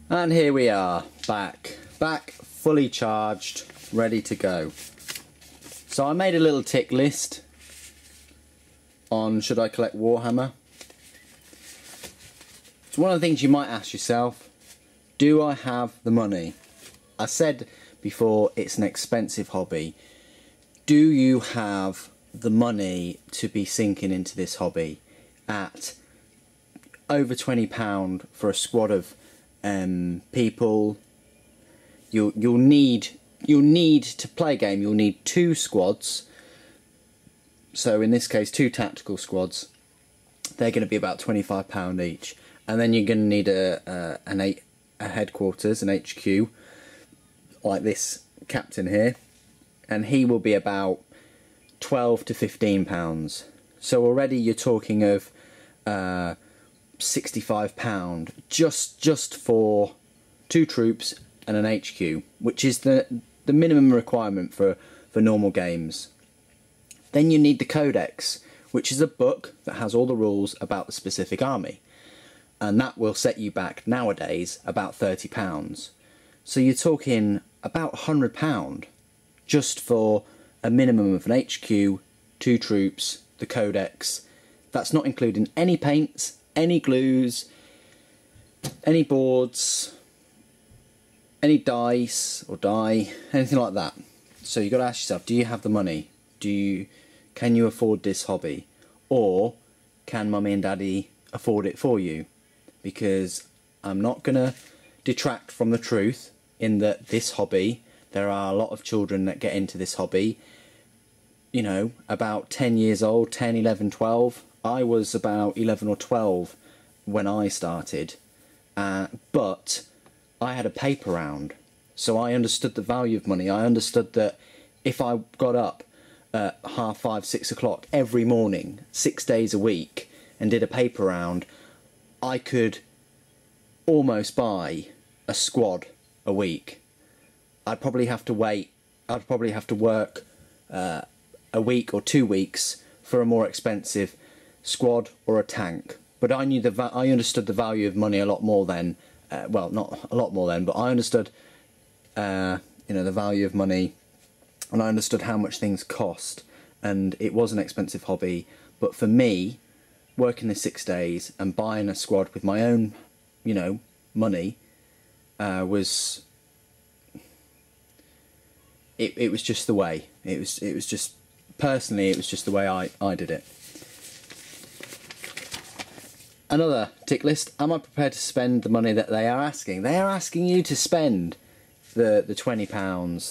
And here we are, back fully charged, ready to go. So I made a little tick list on should I collect Warhammer. It's one of the things you might ask yourself, do I have the money? I said before, it's an expensive hobby. Do you have the money to be sinking into this hobby at over £20 for a squad of people? You'll need to play a game. You'll need 2 squads. So in this case, 2 tactical squads. They're going to be about £25 each, and then you're going to need a headquarters, an HQ, like this captain here, and he will be about £12 to £15. So already you're talking of £65 just for 2 troops and an HQ, which is the minimum requirement for normal games. Then you need the Codex, which is a book that has all the rules about the specific army, and that will set you back nowadays about £30. So you're talking about £100 just for a minimum of an HQ, 2 troops, the Codex. That's not including any paints, any glues, any boards, any dice or die, anything like that. So you've got to ask yourself, do you have the money? Can you afford this hobby? Or can mummy and daddy afford it for you? Because I'm not going to detract from the truth in that this hobby, there are a lot of children that get into this hobby, you know, about 10 years old, 10, 11, 12. I was about 11 or 12 when I started, but I had a paper round, so I understood the value of money. I understood that if I got up at 5:30, 6 o'clock every morning, 6 days a week, and did a paper round, I could almost buy a squad a week. I'd probably have to wait. I'd probably have to work a week or 2 weeks for a more expensive squad or a tank. But I knew I understood the value of money a lot more then. Well, not a lot more then, but I understood, the value of money, and I understood how much things cost. And it was an expensive hobby. But for me, working the 6 days and buying a squad with my own, money, was. It was just the way. It was just, personally, it was just the way I did it. Another tick list. Am I prepared to spend the money that they are asking? They are asking you to spend the £20,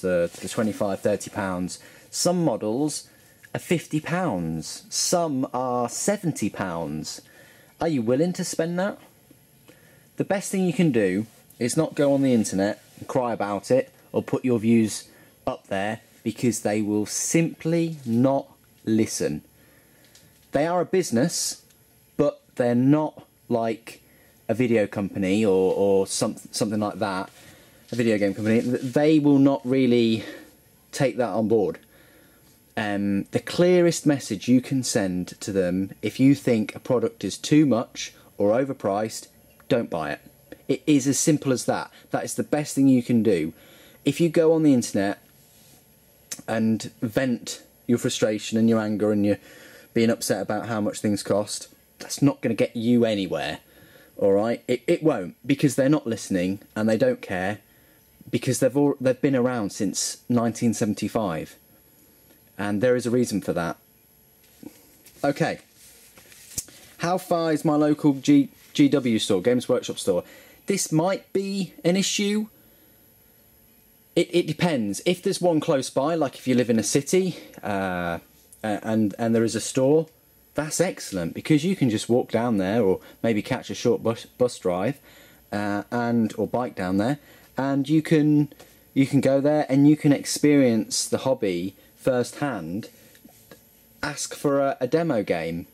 the £25, £30. Some models are £50. Some are £70. Are you willing to spend that? The best thing you can do is not go on the internet and cry about it or put your views up there, because they will simply not listen. They are a business, but they're not like a video company or something like that, a video game company. They will not really take that on board. The clearest message you can send to them, if you think a product is too much or overpriced, don't buy it. It is as simple as that. That is the best thing you can do. If you go on the internet and vent your frustration and your anger and your being upset about how much things cost, that's not going to get you anywhere. Alright? It won't, because they're not listening and they don't care, because they've been around since 1975, and there is a reason for that. Okay, how far is my local GW store, Games Workshop store? This might be an issue. It depends. If there's one close by, like if you live in a city and there is a store, that's excellent, because you can just walk down there, or maybe catch a short bus drive or bike down there, and you can go there and you can experience the hobby firsthand. Ask for a demo game.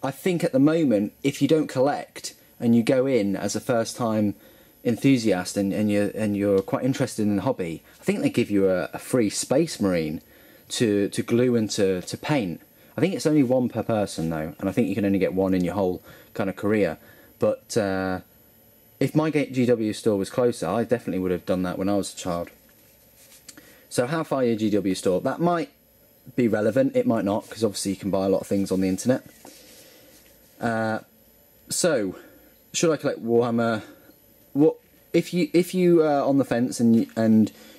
I think at the moment, if you don't collect and you go in as a first time enthusiast and you're quite interested in the hobby, I think they give you a free Space Marine to glue and to paint. I think it's only 1 per person though, and I think you can only get 1 in your whole kind of career. But if my GW store was closer, I definitely would have done that when I was a child. So how far your GW store? That might be relevant, it might not, because obviously you can buy a lot of things on the internet. So, should I collect Warhammer? What if you are on the fence and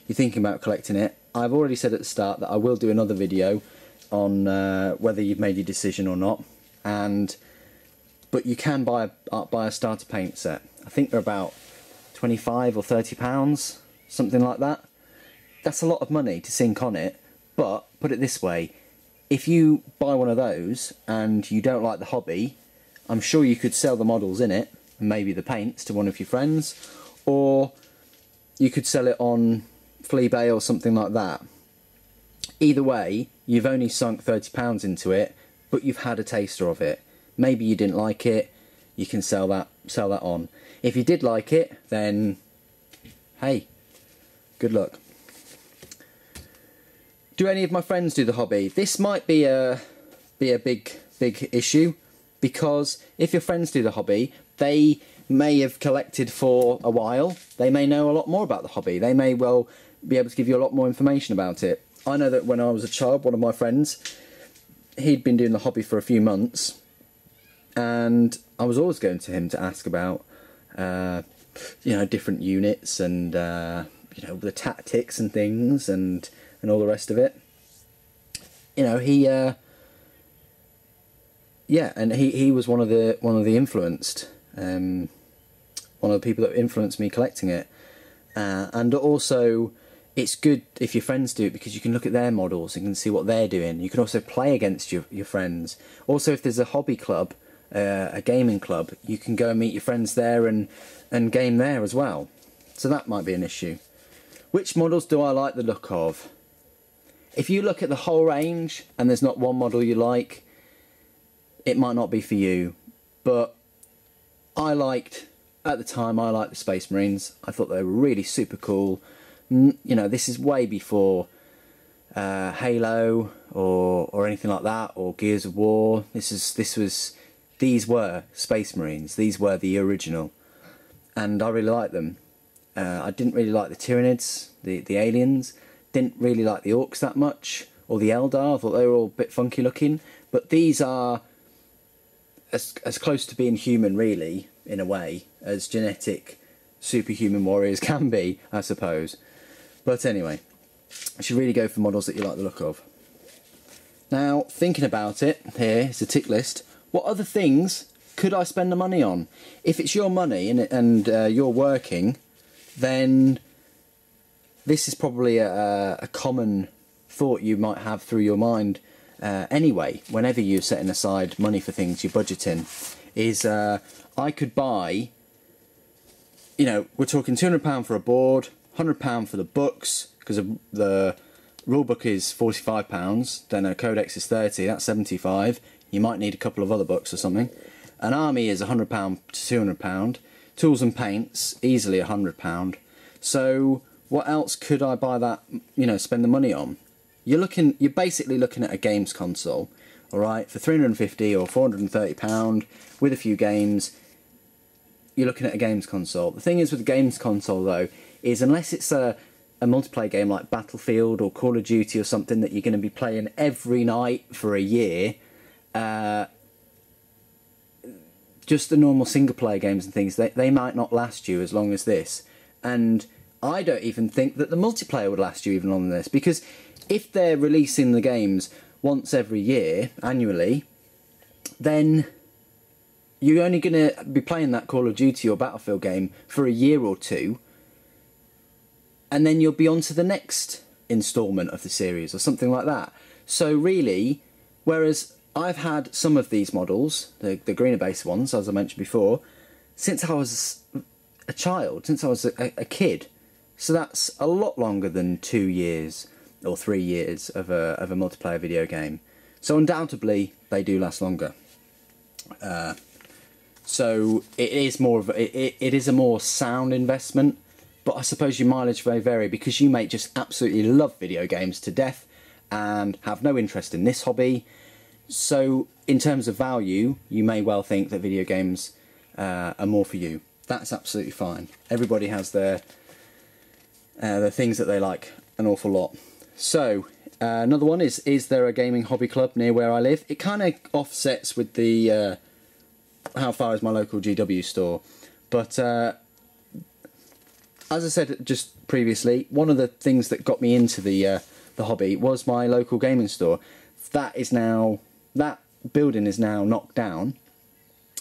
you're thinking about collecting it? I've already said at the start that I will do another video on whether you've made your decision or not. But you can buy a starter paint set. I think they're about £25 or £30, something like that. That's a lot of money to sink on it. But put it this way: if you buy one of those and you don't like the hobby, I'm sure you could sell the models in it, and maybe the paints, to one of your friends, or you could sell it on Fleabay or something like that. Either way, you've only sunk £30 into it, but you've had a taster of it. Maybe you didn't like it, you can sell that on. If you did like it, then hey, good luck. Do any of my friends do the hobby? This might be a big issue, because if your friends do the hobby, they may have collected for a while. They may know a lot more about the hobby. They may well be able to give you a lot more information about it. I know that when I was a child, one of my friends, he'd been doing the hobby for a few months, and I was always going to him to ask about you know, different units and you know, the tactics and things and all the rest of it. You know, yeah, and he was one of the influenced, one of the people that influenced me collecting it. And also, it's good if your friends do it, because you can look at their models and you can see what they're doing. You can also play against your friends. Also, if there's a hobby club, a gaming club, you can go and meet your friends there and game there as well. So that might be an issue. Which models do I like the look of? If you look at the whole range and there's not one model you like, it might not be for you. But at the time, I liked the Space Marines. I thought they were really super cool. You know, this is way before Halo or anything like that, or Gears of War. These were Space Marines. These were the original, and I really liked them. I didn't really like the Tyranids, the aliens. Didn't really like the Orcs that much, or the Eldar. I thought they were all a bit funky looking. But these are as close to being human, really, in a way, as genetic superhuman warriors can be, I suppose. But anyway, you should really go for models that you like the look of. Now, thinking about it, here is a tick list. What other things could I spend the money on? If it's your money and you're working, then this is probably a common thought you might have through your mind anyway, whenever you're setting aside money for things you're budgeting, is I could buy, you know, we're talking £200 for a board, £100 for the books, because the rule book is £45, then a codex is £30, that's £75. You might need a couple of other books or something. An army is £100 to £200. Tools and paints, easily £100. So what else could I buy that, you know, spend the money on? You're basically looking at a games console, all right, for £350 or £430 with a few games. You're looking at a games console. The thing is with the games console, though, is unless it's a multiplayer game like Battlefield or Call of Duty or something that you're going to be playing every night for a year, just the normal single player games and things, they might not last you as long as this. And I don't even think that the multiplayer would last you even longer than this, because if they're releasing the games once every year, annually, then you're only going to be playing that Call of Duty or Battlefield game for a year or two, and then you'll be on to the next instalment of the series or something like that. So really, whereas I've had some of these models, the greener base ones, as I mentioned before, since I was a child, since I was a kid. So that's a lot longer than 2 years or 3 years of a multiplayer video game. So undoubtedly, they do last longer. So it is more of it is a more sound investment, but I suppose your mileage may vary, because you may just absolutely love video games to death and have no interest in this hobby. So in terms of value, you may well think that video games are more for you. That's absolutely fine. Everybody has their things that they like an awful lot. So another one is there a gaming hobby club near where I live? It kind of offsets with the how far is my local GW store, but as I said just previously, one of the things that got me into the hobby was my local gaming store. That building is now knocked down,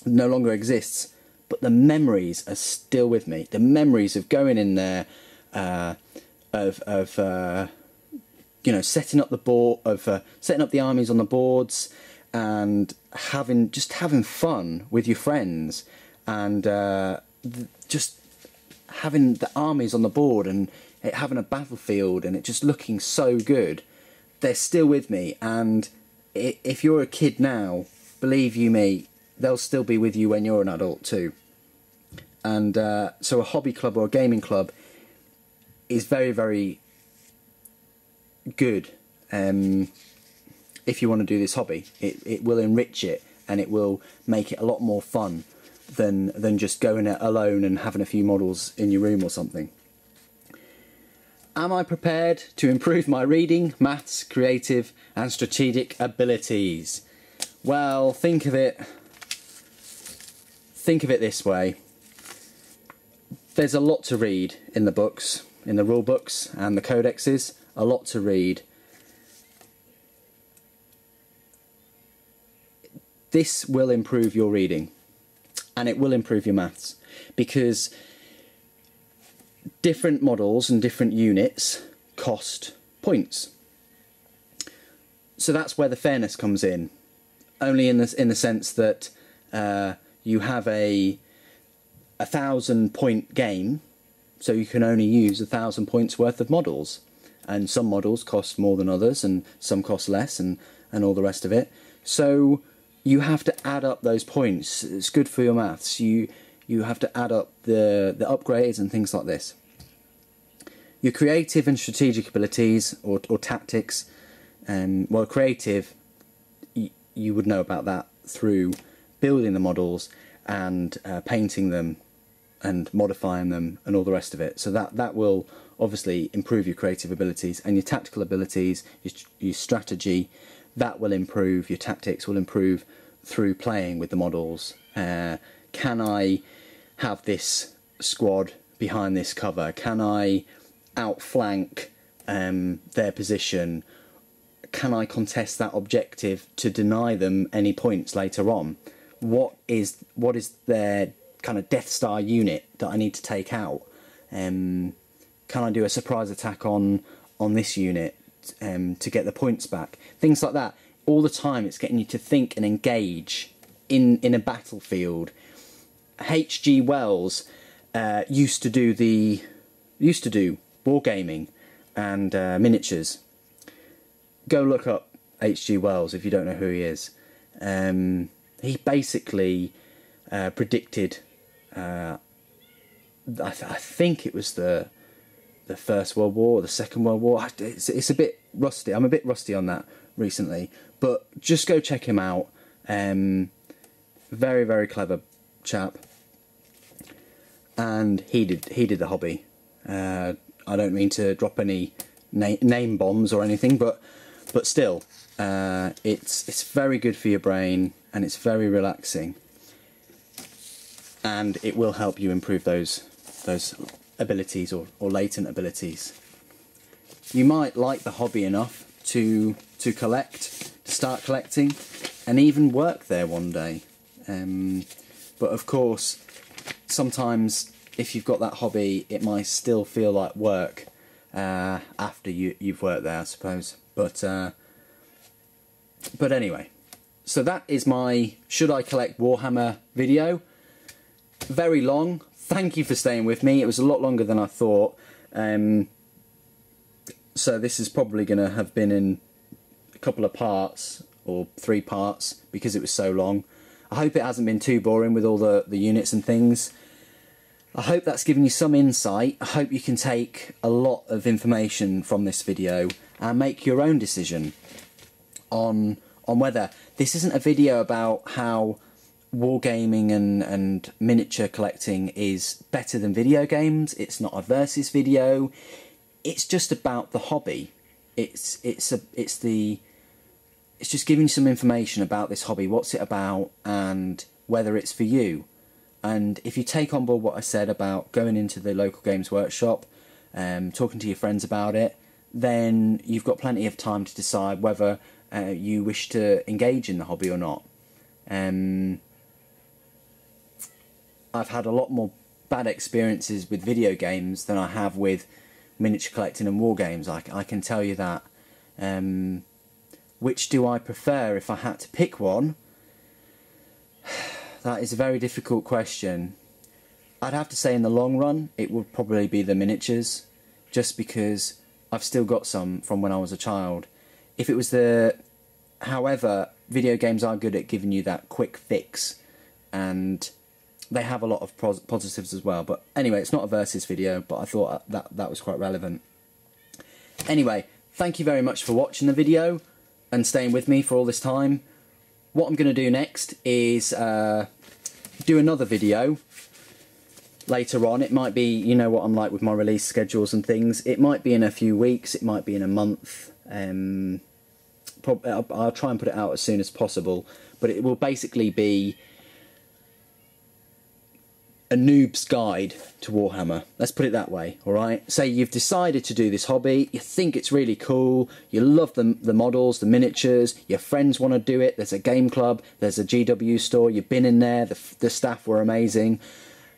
no longer exists, but the memories are still with me. The memories of going in there, you know, setting up the board, setting up the armies on the boards, and having fun with your friends, and just having the armies on the board and it having a battlefield and it just looking so good. They're still with me, and if you're a kid now, believe you me, they'll still be with you when you're an adult too. And so a hobby club or a gaming club is very, very good if you want to do this hobby. It will enrich it, and it will make it a lot more fun than just going it alone and having a few models in your room or something. Am I prepared to improve my reading, maths, creative and strategic abilities? Well, think of it this way. There's a lot to read in the books, in the rule books and the codexes, a lot to read. This will improve your reading, and it will improve your maths, because different models and different units cost points. So that's where the fairness comes in, only in the sense that you have a 1,000 point game, so you can only use 1,000 points worth of models, and some models cost more than others and some cost less, and all the rest of it. So you have to add up those points. It's good for your maths. You have to add up the upgrades and things like this. Your creative and strategic abilities or tactics, well, creative, you would know about that through building the models and painting them and modifying them and all the rest of it. So that will obviously improve your creative abilities, and your tactical abilities, your strategy, that will improve. Your tactics will improve through playing with the models. Can I have this squad behind this cover? Can I outflank their position? Can I contest that objective to deny them any points later on? What is their kind of Death Star unit that I need to take out? Can I do a surprise attack on this unit to get the points back? Things like that. All the time it's getting you to think and engage in a battlefield. H.G. Wells used to do wargaming and miniatures. Go look up H.G. Wells if you don't know who he is. He basically predicted, I think it was the First World War or the Second World War. It's a bit rusty. I'm a bit rusty on that recently, but just go check him out. Very, very clever chap, and he did the hobby. I don't mean to drop any name bombs or anything, but still, it's very good for your brain, and it's very relaxing, and it will help you improve those abilities or latent abilities. You might like the hobby enough to start collecting, and even work there one day. But of course, sometimes if you've got that hobby, it might still feel like work after you've worked there, I suppose. But anyway, so that is my Should I Collect Warhammer video. Very long. Thank you for staying with me. It was a lot longer than I thought. So this is probably going to have been in a couple of parts, or 3 parts, because it was so long. I hope it hasn't been too boring with all the units and things. I hope that's given you some insight. I hope you can take a lot of information from this video and make your own decision on whether this isn't a video about how wargaming and miniature collecting is better than video games. It's not a versus video. It's just about the hobby. It's just giving you some information about this hobby, what's it about, and whether it's for you. And if you take on board what I said about going into the local games workshop, talking to your friends about it, then you've got plenty of time to decide whether you wish to engage in the hobby or not. I've had a lot more bad experiences with video games than I have with miniature collecting and war games. I can tell you that. Which do I prefer if I had to pick one? That is a very difficult question. I'd have to say in the long run it would probably be the miniatures, just because I've still got some from when I was a child. If it was however, video games are good at giving you that quick fix, and they have a lot of positives as well. But anyway, it's not a versus video, but I thought that was quite relevant. Anyway, thank you very much for watching the video and staying with me for all this time. What I'm going to do next is do another video later on. It might be, you know what I'm like with my release schedules and things, it might be in a few weeks, it might be in a month. I'll try and put it out as soon as possible, but it will basically be a noob's guide to Warhammer. Let's put it that way, alright? Say you've decided to do this hobby, you think it's really cool, you love the models, the miniatures, your friends want to do it, there's a game club, there's a GW store, you've been in there, the staff were amazing,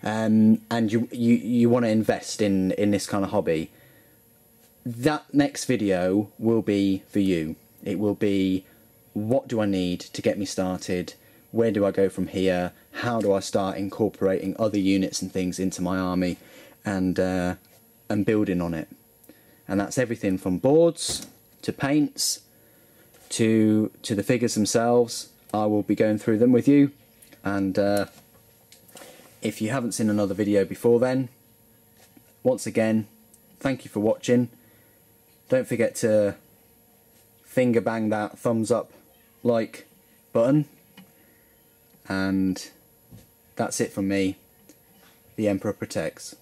and you want to invest in this kind of hobby. That next video will be for you. It will be, what do I need to get me started? Where do I go from here? How do I start incorporating other units and things into my army, and building on it? And that's everything from boards to paints to the figures themselves. I will be going through them with you, and if you haven't seen another video before then, once again, thank you for watching. Don't forget to finger bang that thumbs up like button. And that's it from me. The Emperor protects.